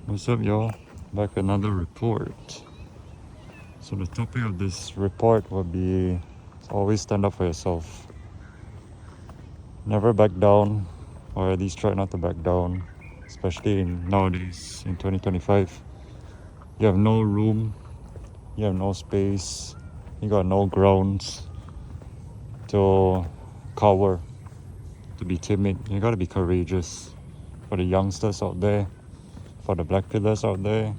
What's up, y'all? Back with another report. So the topic of this report will be always stand up for yourself. Never back down, or at least try not to back down, especially nowadays in 2025. You have no room, you have no space, you got no grounds to cower, to be timid. You gotta be courageous. For the youngsters out there, for the blackpillers out there,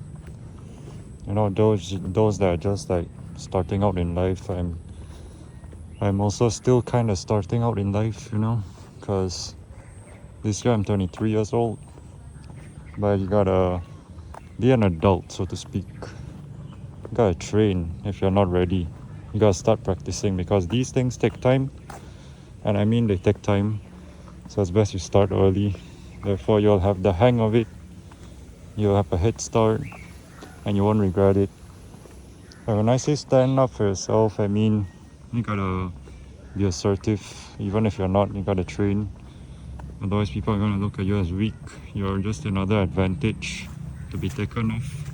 you know, those that are just like starting out in life. I'm also still kind of starting out in life, you know, because this year I'm 23 years old, but you gotta be an adult, so to speak. You gotta train if you're not ready. You gotta start practicing, because these things take time, and I mean they take time, so it's best you start early. Therefore you'll have the hang of it, you'll have a head start, and you won't regret it. And when I say stand up for yourself, I mean you gotta be assertive. Even if you're not, you gotta train. Otherwise people are gonna look at you as weak. You're just another advantage to be taken off.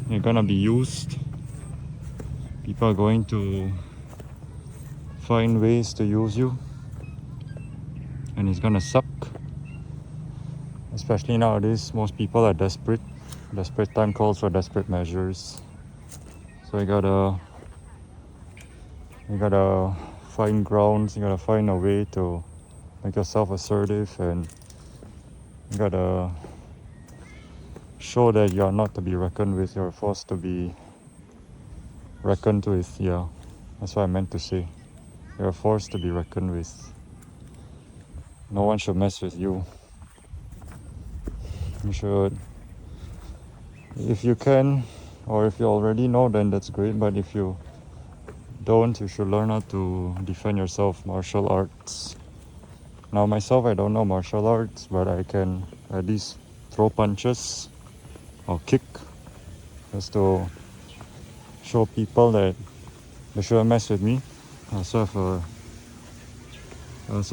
You're gonna be used. People are going to find ways to use you, and it's gonna suck. Especially nowadays, most people are desperate. Desperate time calls for desperate measures. So you gotta find grounds. You gotta find a way to make yourself assertive, and you gotta show that you're not to be reckoned with. You're a force to be reckoned with. Yeah, that's what I meant to say. You're a force to be reckoned with. No one should mess with you. You should, if you can, or if you already know, then that's great. But if you don't, you should learn how to defend yourself. Martial arts. Now myself, I don't know martial arts, but I can at least throw punches or kick, just to show people that they shouldn't mess with me. I also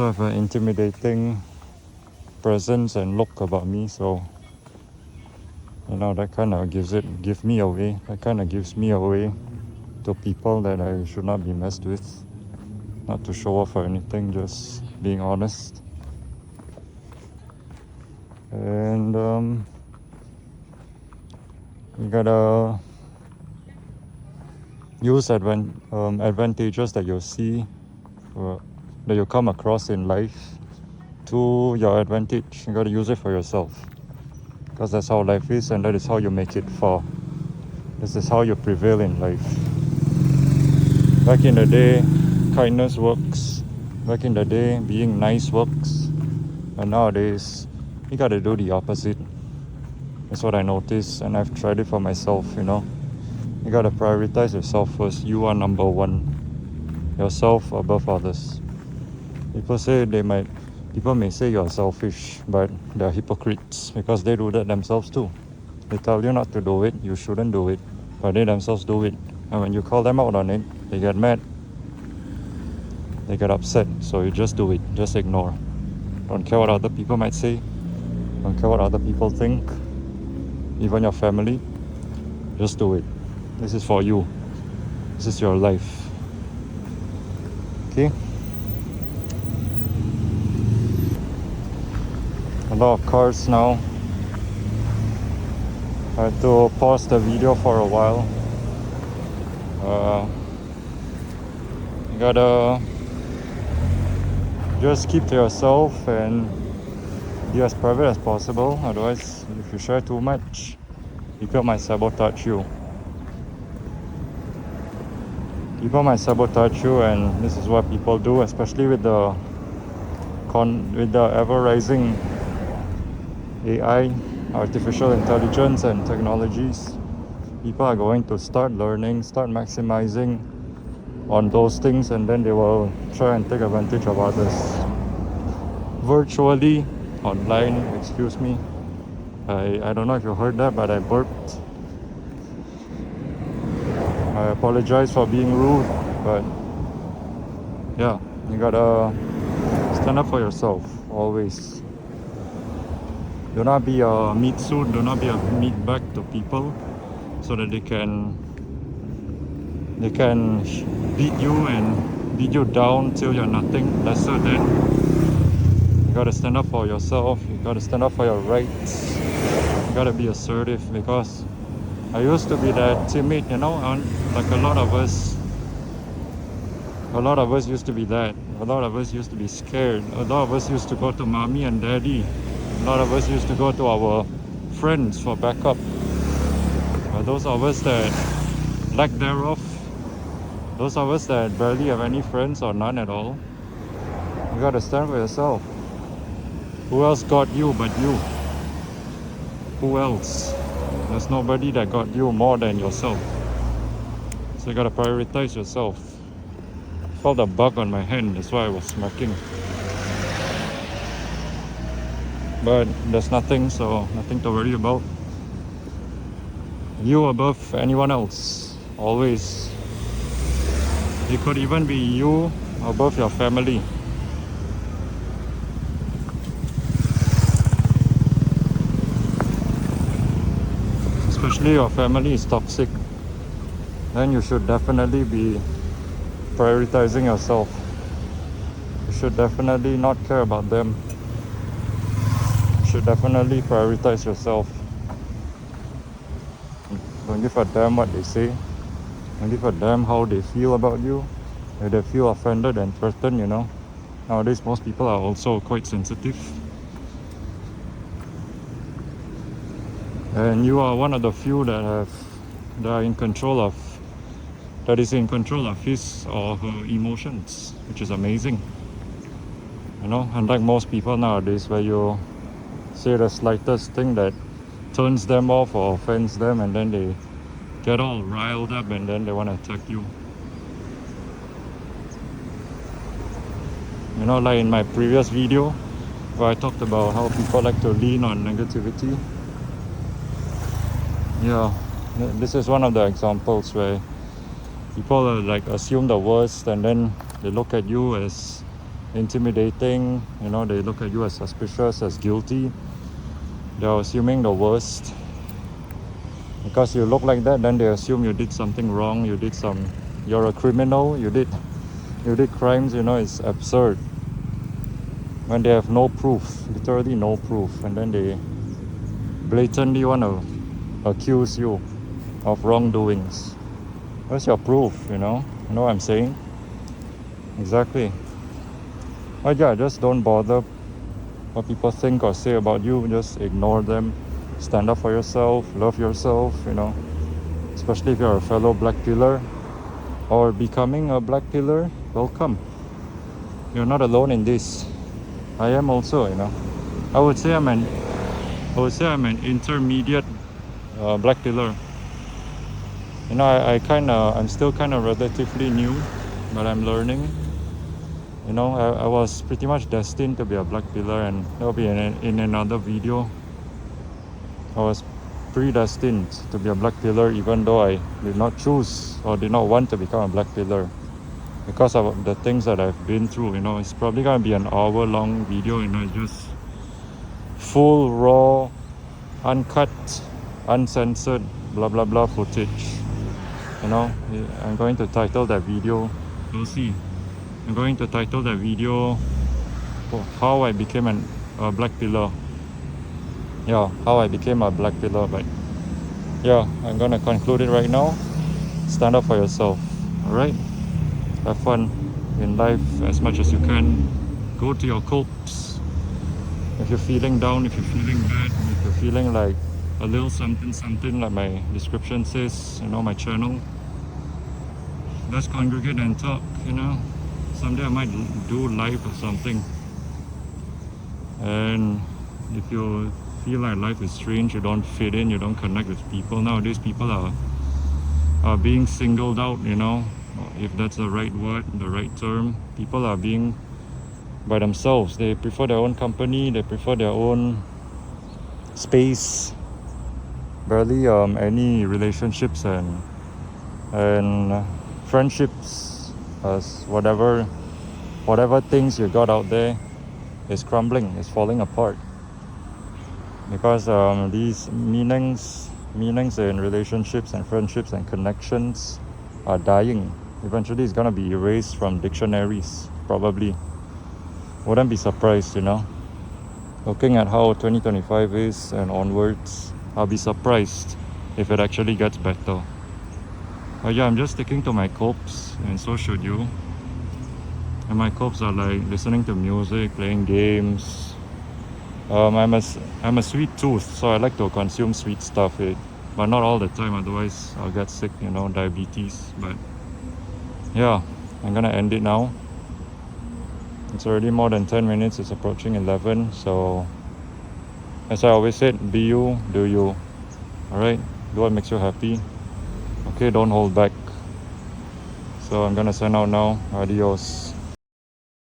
have an intimidating presence and look about me, so you know that kind of gives me away. That kind of gives me away to people that I should not be messed with. Not to show off or anything, just being honest. And you gotta use advantages that you'll see, that you'll come across in life, to your advantage. You gotta use it for yourself, because that's how life is, and that is how you make it far. This is how you prevail in life. Back in the day, kindness works. Back in the day, being nice works. And nowadays, you gotta do the opposite. That's what I noticed, and I've tried it for myself, you know. You gotta prioritize yourself first. You are number one. Yourself above others. People may say you're selfish, but they're hypocrites, because they do that themselves too. They tell you not to do it, you shouldn't do it, but they themselves do it. And when you call them out on it, they get mad. They get upset. So you just do it. Just ignore. Don't care what other people might say. Don't care what other people think. Even your family. Just do it. This is for you. This is your life. Okay? A lot of cars now. I had to pause the video for a while. You gotta just keep to yourself and be as private as possible. Otherwise, if you share too much, people might sabotage you. People might sabotage you, and this is what people do, especially with the ever-rising AI, artificial intelligence and technologies. People are going to start learning, start maximizing on those things, and then they will try and take advantage of others. Virtually, online, excuse me. I don't know if you heard that, but I burped. I apologize for being rude, but yeah, you gotta stand up for yourself, always. Do not be a meat suit, do not be a meat bag to people, so that they can beat you and beat you down till you're nothing lesser than. You gotta stand up for yourself, you gotta stand up for your rights, you gotta be assertive, because I used to be that timid, you know, like a lot of us used to be that. A lot of us used to be scared. A lot of us used to go to mommy and daddy. A lot of us used to go to our friends for backup. Those of us that lack thereof, those of us that barely have any friends or none at all, you gotta stand for yourself. Who else got you but you? Who else? There's nobody that got you more than yourself. So you gotta prioritize yourself. Felt a bug on my hand, that's why I was smacking. But there's nothing, so nothing to worry about. You above anyone else, always. It could even be you above your family. Especially your family is toxic, then you should definitely be prioritizing yourself. You should definitely not care about them. You should definitely prioritize yourself. Don't give a damn what they say. Don't give a damn how they feel about you. If they feel offended and threatened, you know. Nowadays most people are also quite sensitive. And you are one of the few that are in control of, that is in control of his or her emotions, which is amazing. You know, unlike most people nowadays, where you say the slightest thing that turns them off or offends them, and then they get all riled up and then they want to attack you. You know, like in my previous video where I talked about how people like to lean on negativity. Yeah, this is one of the examples where people like assume the worst, and then they look at you as intimidating, you know, they look at you as suspicious, as guilty. They're assuming the worst. Because you look like that, then they assume you did something wrong, you're a criminal, you did crimes, you know. It's absurd. When they have no proof, literally no proof, and then they blatantly want to accuse you of wrongdoings. Where's your proof, you know? You know what I'm saying? Exactly. But yeah, just don't bother what people think or say about you. Just ignore them. Stand up for yourself. Love yourself, you know. Especially if you're a fellow black pillar or becoming a black pillar, welcome. You're not alone in this. I am also, you know. I would say I'm an intermediate black pillar. You know, I'm still kind of relatively new, but I'm learning. You know, I was pretty much destined to be a black pillar, and that'll be in another video. I was predestined to be a black pillar, even though I did not choose or did not want to become a black pillar, because of the things that I've been through. You know, it's probably gonna be an hour-long video. You know, it's just full, raw, uncut, uncensored, blah blah blah footage. You know, I'm going to title that video, you'll see. I'm going to title that video how I became a black pillar. Yeah, how I became a black pillar. But yeah, I'm gonna conclude it right now. Stand up for yourself. Alright? Have fun in life as much as you can. Go to your copes. If you're feeling down, if you're feeling bad, if you're feeling like a little something like my description says, you know, my channel, let's congregate and talk, you know. Someday I might do live or something. And if you feel like life is strange, you don't fit in, you don't connect with people, nowadays people are being singled out, you know, if that's the right word, the right term. People are being by themselves. They prefer their own company, they prefer their own space. Barely any relationships and friendships, as whatever things you got out there is crumbling, is falling apart. because these meanings in relationships and friendships and connections are dying. Eventually it's gonna be erased from dictionaries, probably. Wouldn't be surprised, you know. Looking at how 2025 is and onwards, I'll be surprised if it actually gets better. But yeah, I'm just sticking to my copes, and so should you. And my copes are like listening to music, playing games. I'm a sweet tooth, so I like to consume sweet stuff, but not all the time, otherwise I'll get sick, you know, diabetes. But yeah, I'm gonna end it now. It's already more than 10 minutes, it's approaching 11, so as I always said, be you, do you. Alright, do what makes you happy. Okay, don't hold back. So I'm gonna sign out now. Adios.